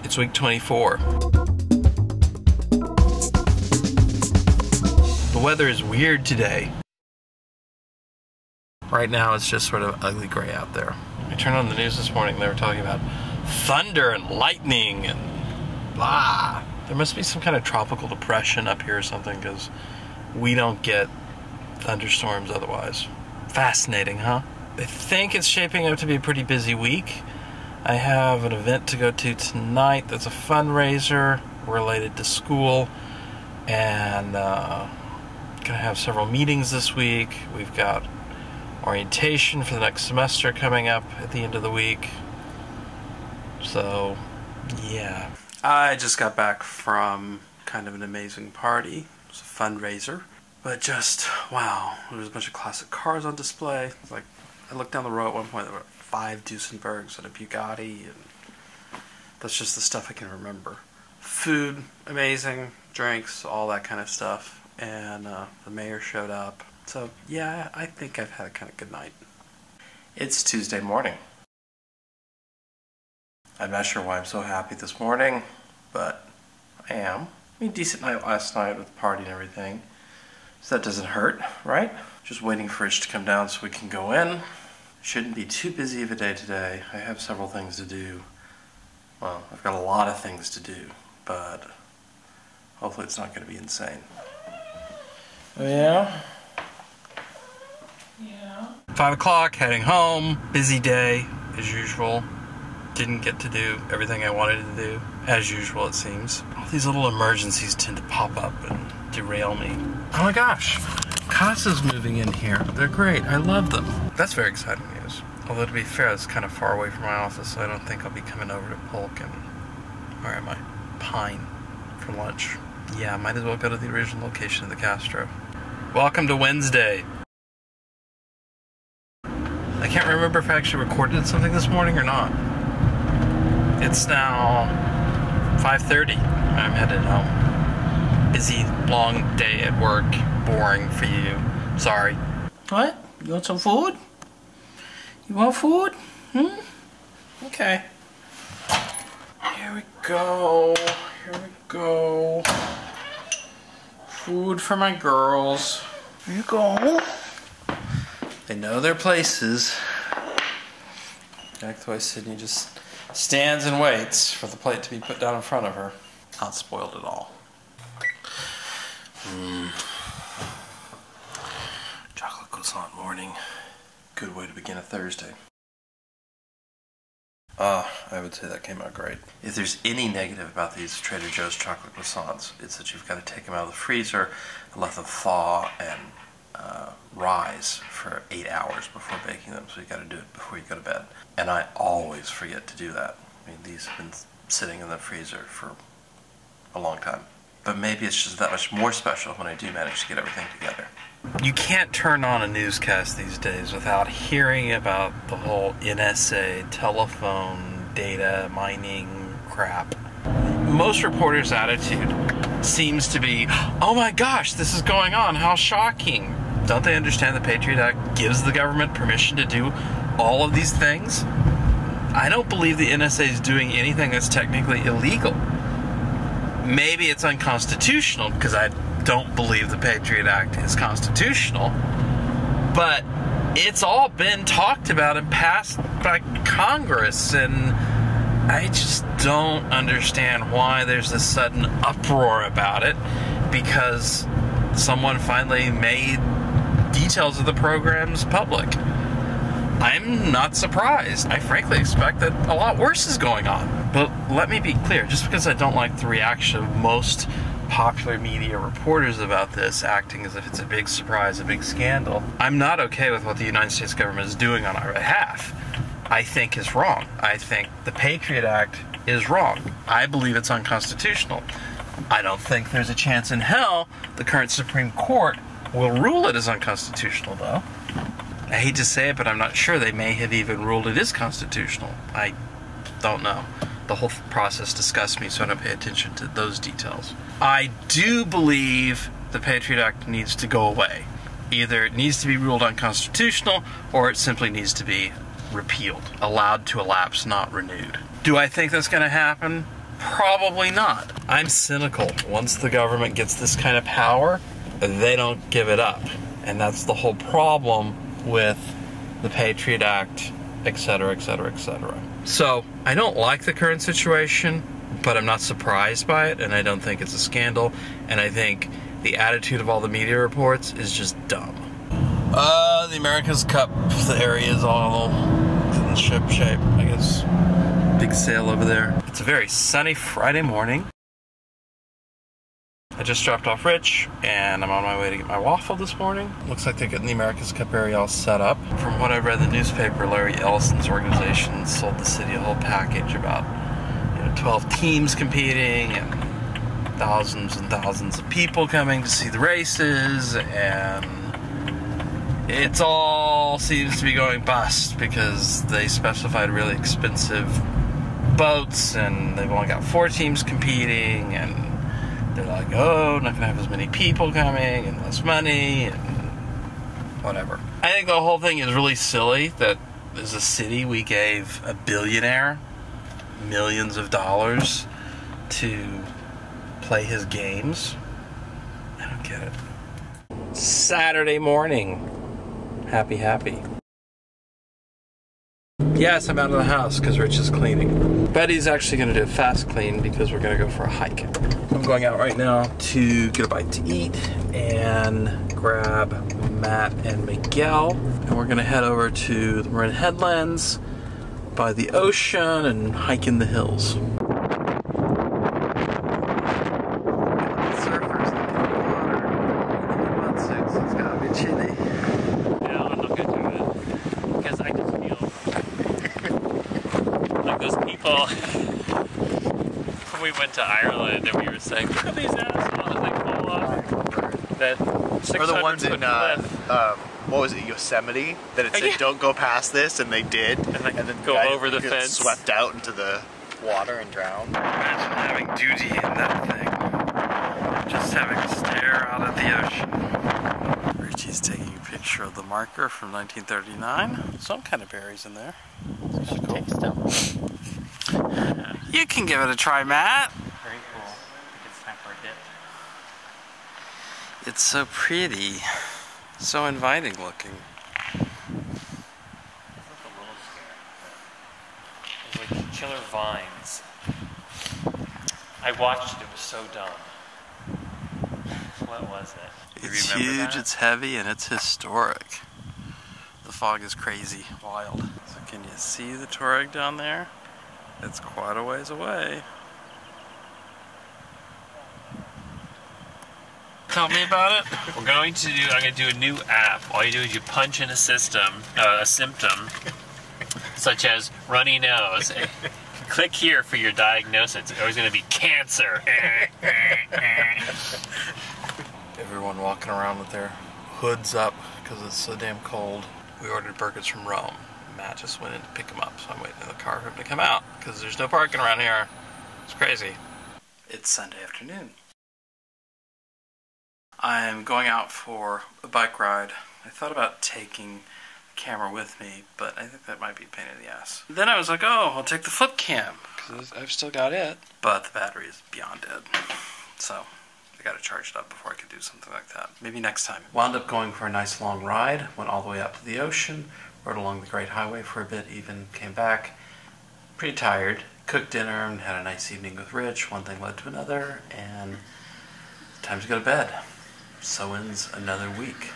It's week 24. The weather is weird today. Right now it's just sort of ugly gray out there. I turned on the news this morning, they were talking about thunder and lightning and blah. There must be some kind of tropical depression up here or something, because we don't get thunderstorms otherwise. Fascinating, huh? I think it's shaping up to be a pretty busy week. I have an event to go to tonight that's a fundraiser related to school, and gonna have several meetings this week. We've got orientation for the next semester coming up at the end of the week. So, yeah. I just got back from kind of an amazing party. It was a fundraiser. But just, wow, there was a bunch of classic cars on display. Like, I looked down the road at one point, there were 5 Duesenbergs and a Bugatti, and that's just the stuff I can remember. Food, amazing, drinks, all that kind of stuff. And the mayor showed up. So, yeah, I think I've had a kind of good night. It's Tuesday morning. I'm not sure why I'm so happy this morning, but I am. I mean, decent night last night with the party and everything. So that doesn't hurt, right? Just waiting for Rich to come down so we can go in. Shouldn't be too busy of a day today. I have several things to do. Well, I've got a lot of things to do, but hopefully it's not going to be insane. Oh, yeah? Yeah. 5 o'clock, heading home. Busy day, as usual. Didn't get to do everything I wanted to do, as usual it seems. All these little emergencies tend to pop up and derail me. Oh my gosh, Casa's moving in here. They're great, I love them. That's very exciting news. Although to be fair, it's kind of far away from my office, so I don't think I'll be coming over to Polk and, where am I? Pine for lunch. Yeah, might as well go to the original location of the Castro. Welcome to Wednesday. I can't remember if I actually recorded something this morning or not. It's now 5:30. I'm headed home. Busy, long day at work. Boring for you. Sorry. What? You want some food? You want food? Okay. Here we go. Here we go. Food for my girls. Here you go. They know their places. That's why Sydney just stands and waits for the plate to be put down in front of her. Not spoiled at all. Chocolate croissant morning. Good way to begin a Thursday. I would say that came out great. If there's any negative about these Trader Joe's chocolate croissants, it's that you've got to take them out of the freezer and let them thaw and rise for 8 hours before baking them, so you got to do it before you go to bed. And I always forget to do that. I mean, these have been sitting in the freezer for a long time. But maybe it's just that much more special when I do manage to get everything together. You can't turn on a newscast these days without hearing about the whole NSA telephone data mining crap. Most reporters' attitude seems to be, oh my gosh, this is going on, how shocking. Don't they understand the Patriot Act gives the government permission to do all of these things? I don't believe the NSA is doing anything that's technically illegal. Maybe it's unconstitutional, because I don't believe the Patriot Act is constitutional, but it's all been talked about and passed by Congress, and I just don't understand why there's this sudden uproar about it, because someone finally made details of the programs public. I'm not surprised. I frankly expect that a lot worse is going on. But let me be clear, just because I don't like the reaction of most popular media reporters about this, acting as if it's a big surprise, a big scandal, I'm not okay with what the United States government is doing on our behalf. I think is wrong. I think the Patriot Act is wrong. I believe it's unconstitutional. I don't think there's a chance in hell the current Supreme Court will rule it as unconstitutional, though. I hate to say it, but I'm not sure. They may have even ruled it is constitutional. I don't know. The whole process disgusts me, so I don't pay attention to those details. I do believe the Patriot Act needs to go away. Either it needs to be ruled unconstitutional, or it simply needs to be repealed, allowed to elapse, not renewed. Do I think that's going to happen? Probably not. I'm cynical. Once the government gets this kind of power, they don't give it up. And that's the whole problem with the Patriot Act, etc., etc., etc. So, I don't like the current situation, but I'm not surprised by it, and I don't think it's a scandal, and I think the attitude of all the media reports is just dumb. The America's Cup, the area is all in ship shape, I guess. Big sail over there. It's a very sunny Friday morning. I just dropped off Rich, and I'm on my way to get my waffle this morning. Looks like they're getting the America's Cup area all set up. From what I read in the newspaper, Larry Ellison's organization sold the city a whole package about 12 teams competing and thousands of people coming to see the races, and it's all seems to be going bust because they specified really expensive boats, and they've only got 4 teams competing, and they're like, oh, not gonna have as many people coming and less money and whatever. I think the whole thing is really silly that as a city we gave a billionaire millions of dollars to play his games. I don't get it. Saturday morning. Happy. Yes, I'm out of the house because Rich is cleaning. Betty's actually going to do a fast clean because we're going to go for a hike. I'm going out right now to get a bite to eat and grab Matt and Miguel. And we're going to head over to the Marin Headlands by the ocean and hike in the hills. Surfers in the water. Wetsuits. It's got to be chilly. Yeah, I'm not going to do it because I just feel like those people when we went to Ireland and we were saying, look at these assholes, they fall off that 600 or the ones in what was it, Yosemite, that it said Yeah. don't go past this, and they did, and then the go guy over the gets fence, swept out into the water and drowned. Imagine having duty in that thing. Just having to stare out at the ocean. Richie's taking a picture of the marker from 1939. Some kind of berries in there. That's cool. Taste them. You can give it a try, Matt. Very cool. I think it's time for a dip. It's so pretty. So inviting looking. This looks a little scary. There's like killer vines. I watched it. It was so dumb. What was it? It's huge, it's heavy, and it's historic. The fog is crazy, wild. So can you see the Touareg down there? It's quite a ways away. Tell me about it. I'm going to do a new app. All you do is you punch in a symptom, such as runny nose. Click here for your diagnosis. It's always going to be cancer. Everyone walking around with their hoods up because it's so damn cold. We ordered burgers from Rome. Matt just went in to pick them up, so I'm waiting in the car for him to come out because there's no parking around here. It's crazy. It's Sunday afternoon. I'm going out for a bike ride. I thought about taking the camera with me, but I think that might be a pain in the ass. Then I was like, oh, I'll take the flip cam because I've still got it. But the battery is beyond dead. So I got to charge it up before I could do something like that. Maybe next time. Wound up going for a nice long ride. Went all the way up to the ocean. Rode along the Great Highway for a bit. Even came back pretty tired. Cooked dinner and had a nice evening with Rich. One thing led to another. And time to go to bed. So ends another week.